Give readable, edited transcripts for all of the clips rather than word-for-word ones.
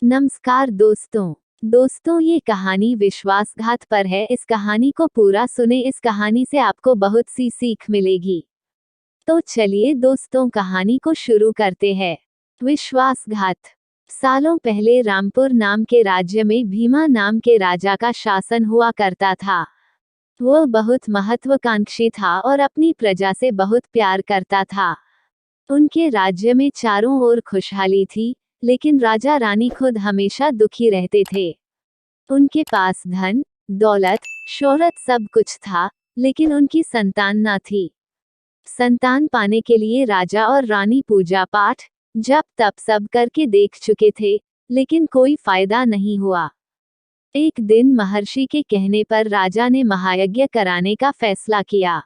नमस्कार दोस्तों, ये कहानी विश्वासघात पर है। इस कहानी को पूरा सुने। इस कहानी से आपको बहुत सी सीख मिलेगी। तो चलिए दोस्तों, कहानी को शुरू करते हैं। विश्वासघात। सालों पहले रामपुर नाम के राज्य में भीमा नाम के राजा का शासन हुआ करता था। वह बहुत महत्वाकांक्षी था और अपनी प्रजा से बहुत प्यार करता था। उनके राज्य में चारों ओर खुशहाली थी, लेकिन राजा रानी खुद हमेशा दुखी रहते थे। उनके पास धन, दौलत, शोहरत सब कुछ था, लेकिन उनकी संतान न थी। संतान पाने के लिए राजा और रानी पूजा पाठ, जप तप सब करके देख चुके थे, लेकिन कोई फायदा नहीं हुआ। एक दिन महर्षि के कहने पर राजा ने महायज्ञ कराने का फैसला किया।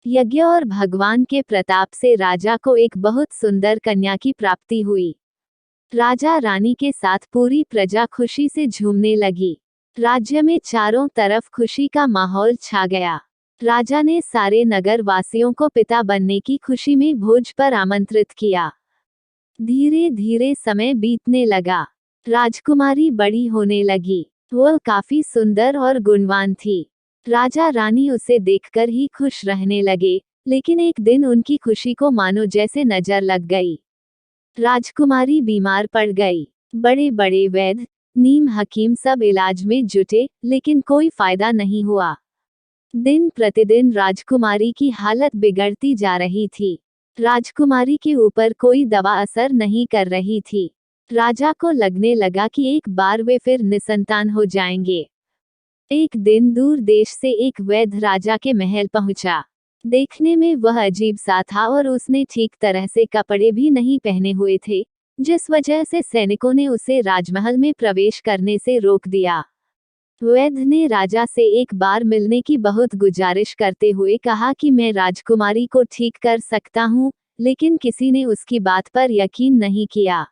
यज्ञ और भगवान के प्रताप से राजा को एक बहुत सुंदर कन्या की प्राप्ति हुई। राजा रानी के साथ पूरी प्रजा खुशी से झूमने लगी। राज्य में चारों तरफ खुशी का माहौल छा गया। राजा ने सारे नगर वासियों को पिता बनने की खुशी में भोज पर आमंत्रित किया। धीरे धीरे समय बीतने लगा। राजकुमारी बड़ी होने लगी। वह काफी सुंदर और गुणवान थी। राजा रानी उसे देखकर ही खुश रहने लगे, लेकिन एक दिन उनकी खुशी को मानो जैसे नजर लग गई। राजकुमारी बीमार पड़ गई। बड़े बड़े वैद्य, नीम हकीम सब इलाज में जुटे, लेकिन कोई फायदा नहीं हुआ। दिन प्रतिदिन राजकुमारी की हालत बिगड़ती जा रही थी। राजकुमारी के ऊपर कोई दवा असर नहीं कर रही थी। राजा को लगने लगा कि एक बार वे फिर निसंतान हो जाएंगे। एक दिन दूर देश से एक वैद्य राजा के महल पहुंचा। देखने में वह अजीब सा था और उसने ठीक तरह से कपड़े भी नहीं पहने हुए थे, जिस वजह से सैनिकों ने उसे राजमहल में प्रवेश करने से रोक दिया। वैद्य ने राजा से एक बार मिलने की बहुत गुजारिश करते हुए कहा कि मैं राजकुमारी को ठीक कर सकता हूँ, लेकिन किसी ने उसकी बात पर यकीन नहीं किया।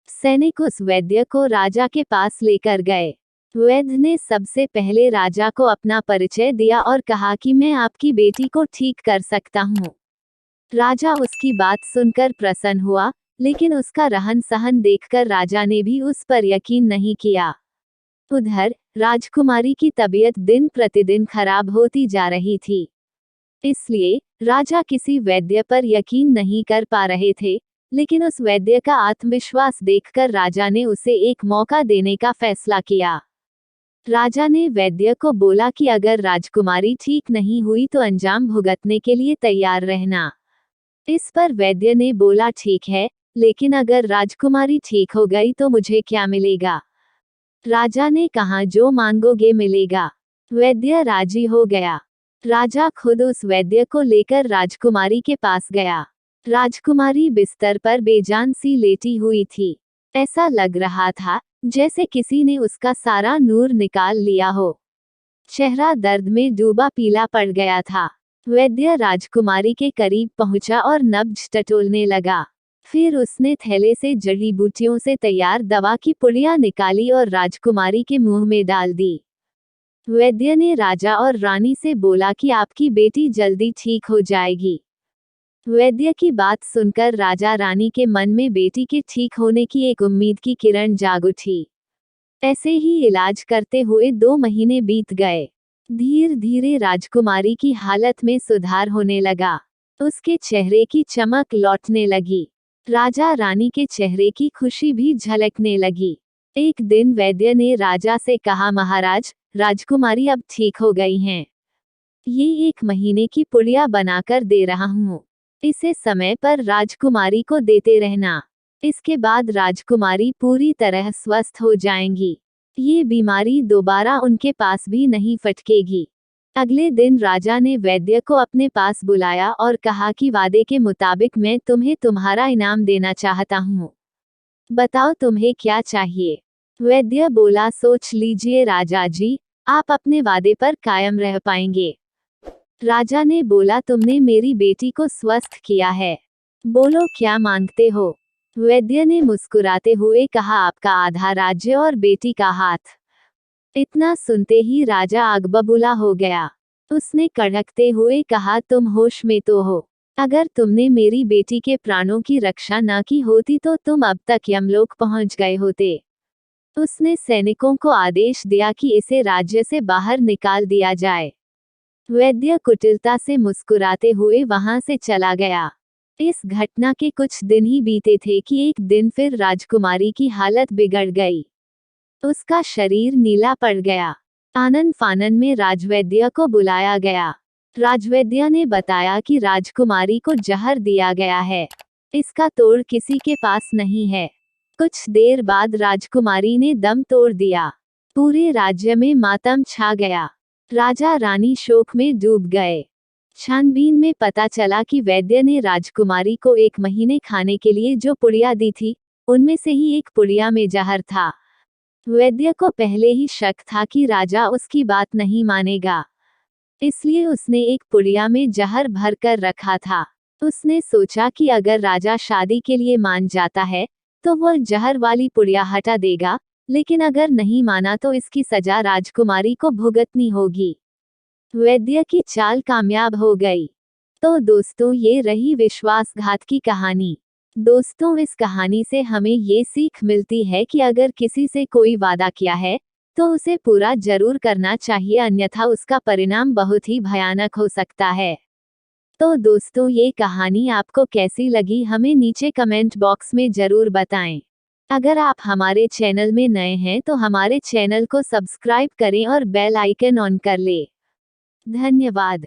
सैनिक उस वैद्य को राजा के पास लेकर गए। वैद्य ने सबसे पहले राजा को अपना परिचय दिया और कहा कि मैं आपकी बेटी को ठीक कर सकता हूँ। राजा उसकी बात सुनकर प्रसन्न हुआ, लेकिन उसका रहन सहन देखकर राजा ने भी उस पर यकीन नहीं किया। उधर राजकुमारी की तबीयत दिन प्रतिदिन खराब होती जा रही थी। इसलिए राजा किसी वैद्य पर यकीन नहीं कर पा रहे थे, लेकिन उस वैद्य का आत्मविश्वास देखकर राजा ने उसे एक मौका देने का फैसला किया। राजा ने वैद्य को बोला कि अगर राजकुमारी ठीक नहीं हुई तो अंजाम भुगतने के लिए तैयार रहना। इस पर वैद्य ने बोला ठीक है, लेकिन अगर राजकुमारी ठीक हो गई तो मुझे क्या मिलेगा? राजा ने कहा जो मांगोगे मिलेगा। वैद्य राजी हो गया। राजा खुद उस वैद्य को लेकर राजकुमारी के पास गया। राजकुमारी बिस्तर पर बेजान सी लेटी हुई थी। ऐसा लग रहा था जैसे किसी ने उसका सारा नूर निकाल लिया हो। चेहरा दर्द में डूबा पीला पड़ गया था। वैद्य राजकुमारी के करीब पहुंचा और नब्ज टटोलने लगा। फिर उसने थैले से जड़ी बूटियों से तैयार दवा की पुड़िया निकाली और राजकुमारी के मुंह में डाल दी। वैद्य ने राजा और रानी से बोला कि आपकी बेटी जल्दी ठीक हो जाएगी। वैद्य की बात सुनकर राजा रानी के मन में बेटी के ठीक होने की एक उम्मीद की किरण जाग उठी। ऐसे ही इलाज करते हुए 2 महीने बीत गए। धीरे धीरे राजकुमारी की हालत में सुधार होने लगा। उसके चेहरे की चमक लौटने लगी। राजा रानी के चेहरे की खुशी भी झलकने लगी। एक दिन वैद्य ने राजा से कहा, महाराज, राजकुमारी अब ठीक हो गई हैं। ये 1 महीने की पुड़िया बनाकर दे रहा हूँ। इसे समय पर राजकुमारी को देते रहना। इसके बाद राजकुमारी पूरी तरह स्वस्थ हो जाएंगी। ये बीमारी दोबारा उनके पास भी नहीं फटकेगी। अगले दिन राजा ने वैद्य को अपने पास बुलाया और कहा कि वादे के मुताबिक मैं तुम्हें तुम्हारा इनाम देना चाहता हूँ। बताओ तुम्हें क्या चाहिए? वैद्य बोला, सोच लीजिए राजा जी, आप अपने वादे पर कायम रह पाएंगे। राजा ने बोला, तुमने मेरी बेटी को स्वस्थ किया है, बोलो क्या मांगते हो? वैद्य ने मुस्कुराते हुए कहा, आपका आधा राज्य और बेटी का हाथ। इतना सुनते ही राजा आग बबूला हो गया। उसने कड़कते हुए कहा, तुम होश में तो हो? अगर तुमने मेरी बेटी के प्राणों की रक्षा न की होती तो तुम अब तक यमलोक पहुंच गए होते। उसने सैनिकों को आदेश दिया कि इसे राज्य से बाहर निकाल दिया जाए। वैद्य कुटिलता से मुस्कुराते हुए वहां से चला गया। इस घटना के कुछ दिन ही बीते थे कि एक दिन फिर राजकुमारी की हालत बिगड़ गई। उसका शरीर नीला पड़ गया। आनन फानन में राजवैद्य को बुलाया गया। राजवैद्य ने बताया कि राजकुमारी को जहर दिया गया है। इसका तोड़ किसी के पास नहीं है। कुछ देर बाद राजकुमारी ने दम तोड़ दिया। पूरे राज्य में मातम छा गया। राजा रानी शोक में डूब गए। छानबीन में पता चला कि वैद्य ने राजकुमारी को 1 महीने खाने के लिए जो पुड़िया दी थी, उनमें से ही एक पुड़िया में जहर था। वैद्य को पहले ही शक था कि राजा उसकी बात नहीं मानेगा, इसलिए उसने एक पुड़िया में जहर भर कर रखा था। उसने सोचा कि अगर राजा शादी के लिए मान जाता है तो वह जहर वाली पुड़िया हटा देगा, लेकिन अगर नहीं माना तो इसकी सजा राजकुमारी को भुगतनी होगी। वैद्य की चाल कामयाब हो गई। तो दोस्तों, ये रही विश्वासघात की कहानी। दोस्तों, इस कहानी से हमें ये सीख मिलती है कि अगर किसी से कोई वादा किया है तो उसे पूरा जरूर करना चाहिए, अन्यथा उसका परिणाम बहुत ही भयानक हो सकता है। तो दोस्तों, ये कहानी आपको कैसी लगी हमें नीचे कमेंट बॉक्स में जरूर बताएं। अगर आप हमारे चैनल में नए हैं तो हमारे चैनल को सब्सक्राइब करें और बेल आइकन ऑन कर लें। धन्यवाद।